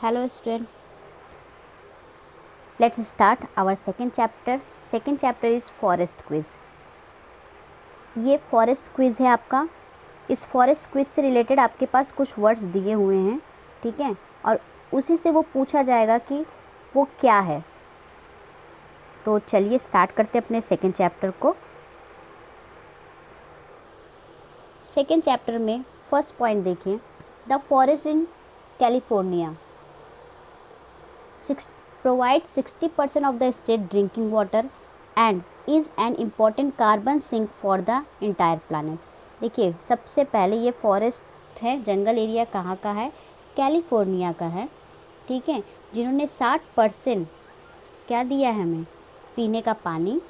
Hello student, let's start our second chapter. Second chapter is forest quiz. ये forest quiz है आपका. इस forest quiz से related आपके पास कुछ वर्ड्स दिए हुए हैं, ठीक है, और उसी से वो पूछा जाएगा कि वो क्या है. तो चलिए स्टार्ट करते हैं अपने सेकेंड चैप्टर को. सेकेंड चैप्टर में फर्स्ट पॉइंट देखिए. The forest in California provides 60% of the state drinking water and is an important carbon sink for the entire planet. देखिए सबसे पहले ये फॉरेस्ट है, जंगल एरिया कहाँ का है? कैलिफोर्निया का है, ठीक है, जिन्होंने 60% क्या दिया है हमें? पीने का पानी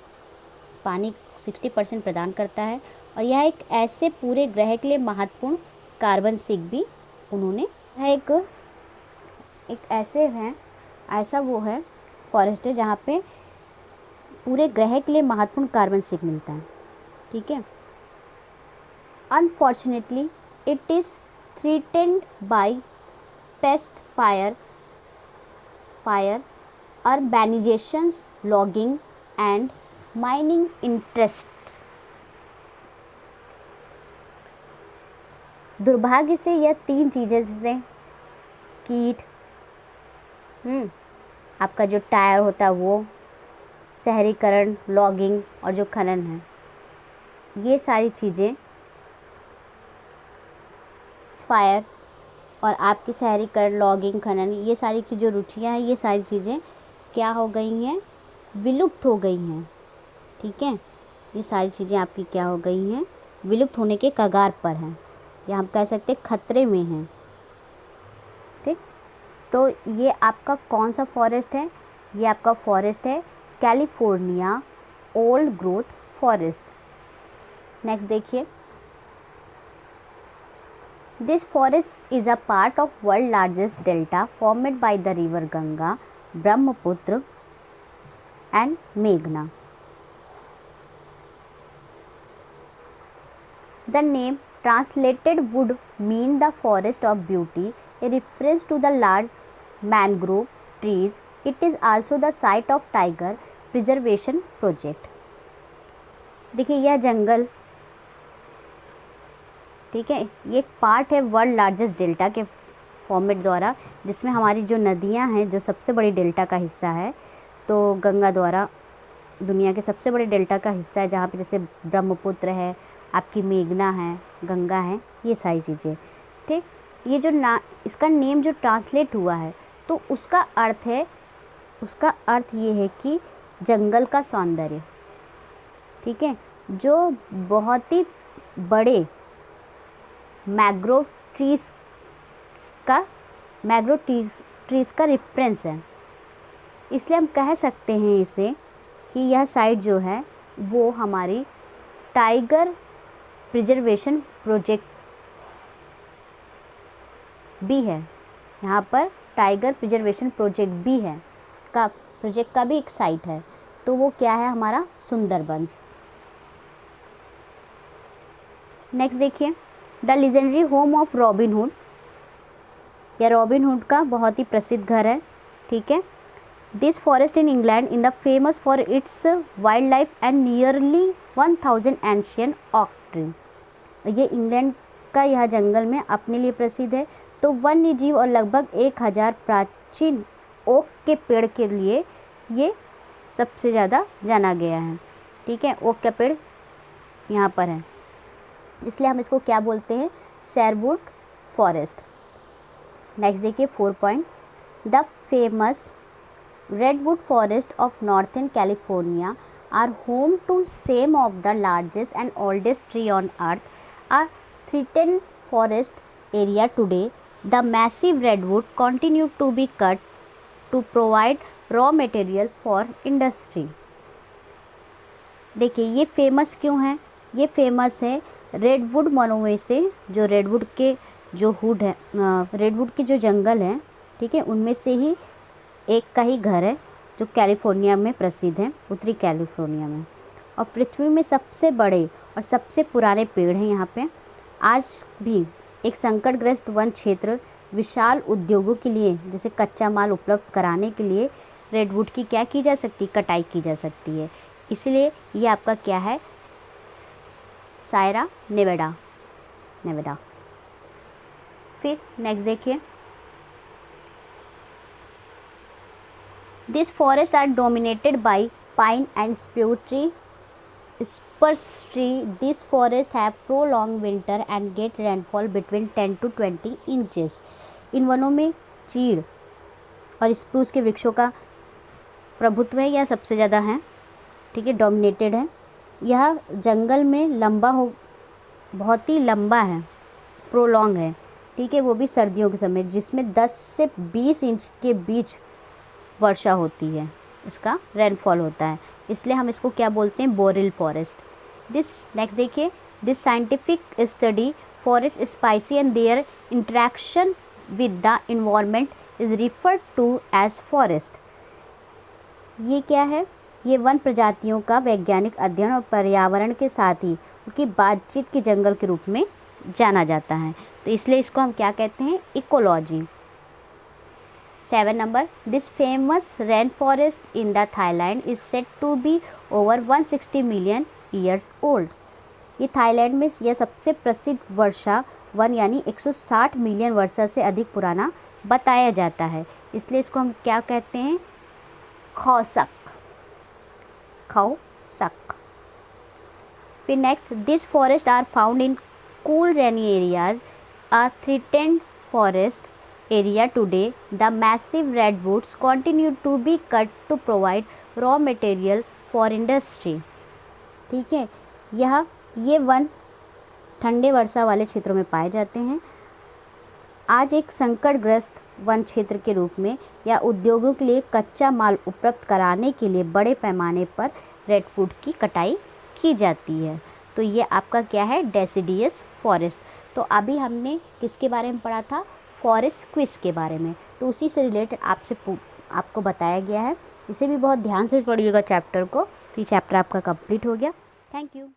60% प्रदान करता है. और यह एक ऐसे पूरे ग्रह के लिए महत्वपूर्ण कार्बन सिंक भी उन्होंने एक ऐसा वो है फॉरेस्ट है जहाँ पे पूरे ग्रह के लिए महत्वपूर्ण कार्बन सिंक मिलता है, ठीक है. Unfortunately it is threatened by pest fire urbanisations, logging and mining interests. दुर्भाग्य से यह तीन चीज़ें जैसे कीट, आपका जो टायर होता है वो, शहरीकरण, लॉगिंग और जो खनन है, ये सारी चीज़ें, फायर और आपकी शहरीकरण, लॉगिंग, खनन, ये सारी की जो रुचियाँ हैं, ये सारी चीज़ें क्या हो गई हैं? विलुप्त हो गई हैं, ठीक है. ये सारी चीज़ें आपकी क्या हो गई हैं? विलुप्त होने के कगार पर हैं, या हम कह सकते हैं खतरे में हैं, ठीक. तो ये आपका कौन सा फॉरेस्ट है? ये आपका फॉरेस्ट है California old growth forest. Next देखिए. This forest is a part of world largest delta formed by the river Ganga, Brahmaputra and मेघना. The name translated would mean the forest of beauty, a reference to the large mangrove trees. It is also the site of tiger preservation project. देखिए यह जंगल, ठीक है, ये एक part है world largest delta के format द्वारा, जिसमें हमारी जो नदियां हैं, जो सबसे बड़ी डेल्टा का हिस्सा है, तो गंगा द्वारा दुनिया के सबसे बड़े डेल्टा का हिस्सा है, जहाँ पे जैसे ब्रह्मपुत्र है, आपकी मेघना है, गंगा है, ये सारी चीज़ें, ठीक. ये जो इसका नेम जो ट्रांसलेट हुआ है, तो उसका अर्थ ये है कि जंगल का सौंदर्य, ठीक है, जो बहुत ही बड़े मैंग्रोव ट्रीज़ का रेफरेंस है. इसलिए हम कह सकते हैं इसे कि यह साइट जो है वो हमारी टाइगर प्रिजर्वेशन प्रोजेक्ट भी है. यहाँ पर टाइगर प्रिजर्वेशन प्रोजेक्ट भी है, प्रोजेक्ट का भी एक साइट है. तो वो क्या है? हमारा सुंदरबंस. नेक्स्ट देखिए. The legendary home of robin hood. यह रॉबिन हुड का बहुत ही प्रसिद्ध घर है, ठीक है. This forest in England in the famous for its wild life and nearly 1000 ancient ऑक ट्री. ये इंग्लैंड का यह जंगल में अपने लिए प्रसिद्ध है. तो वन्य जीव और लगभग 1000 प्राचीन ओक के पेड़ के लिए ये सबसे ज़्यादा जाना गया है, ठीक है. ओक का पेड़ यहाँ पर है, इसलिए हम इसको क्या बोलते हैं? Sherwood forest. नेक्स्ट देखिए 4 point. The famous redwood forest of northern California are home to some of the largest and oldest tree on earth. A threatened forest area today, the massive redwood continue to be cut to provide raw material for industry. देखिए ये famous क्यों है? ये famous है redwood वनों में से, जो रेडवुड के जो हुड है, रेडवुड के जो जंगल हैं, ठीक है, उनमें से ही एक का ही घर है जो कैलिफोर्निया में प्रसिद्ध है, उत्तरी कैलिफोर्निया में. और पृथ्वी में सबसे बड़े और सबसे पुराने पेड़ हैं यहाँ पे. आज भी एक संकटग्रस्त वन क्षेत्र विशाल उद्योगों के लिए जैसे कच्चा माल उपलब्ध कराने के लिए रेडवुड की क्या की जा सकती, कटाई की जा सकती है। इसलिए ये आपका क्या है, सायरा नेवाडा। फिर नेक्स्ट देखिए, this forest are dominated by pine and spruce tree. This forest have prolonged winter and get rainfall between 10 to 20 inches. इन वनों में चीड़ और स्प्रूस के वृक्षों का प्रभुत्व है या सबसे ज़्यादा है, ठीक है, डोमिनेटेड है। यह जंगल में बहुत ही लंबा है, प्रोलॉन्ग है, ठीक है, वो भी सर्दियों के समय, जिसमें 10 से 20 इंच के बीच वर्षा होती है, इसका रेनफॉल होता है, इसलिए हम इसको क्या बोलते हैं, बोरेल फॉरेस्ट। दिस नेक्स्ट देखिए, this scientific study forest species and their interaction with the environment is referred to as forest. ये क्या है, ये वन प्रजातियों का वैज्ञानिक अध्ययन और पर्यावरण के साथ ही उनकी बातचीत के जंगल के रूप में जाना जाता है, तो इसलिए इसको हम क्या कहते हैं, ecology. 7 number, this famous rain forest in the Thailand is said to be over 160 million years old. ये थाईलैंड में यह सबसे प्रसिद्ध वर्षा वन यानी 160 मिलियन वर्षा से अधिक पुराना बताया जाता है, इसलिए इसको हम क्या कहते हैं, खौसक। फिर next, this forest are found in cool rainy areas, a threatened forest area today. The massive redwoods continue to be cut to provide raw material for industry. ठीक है, ये वन ठंडे वर्षा वाले क्षेत्रों में पाए जाते हैं। आज एक संकटग्रस्त वन क्षेत्र के रूप में या उद्योगों के लिए कच्चा माल उपलब्ध कराने के लिए बड़े पैमाने पर रेडवुड की कटाई की जाती है। तो ये आपका क्या है, डेसिडियस फॉरेस्ट। तो अभी हमने किसके बारे में पढ़ा था, फॉरेस्ट क्विज के बारे में, तो उसी से रिलेटेड आपको बताया गया है। इसे भी बहुत ध्यान से पढ़िएगा चैप्टर को, तो ये चैप्टर आपका कंप्लीट हो गया। Thank you.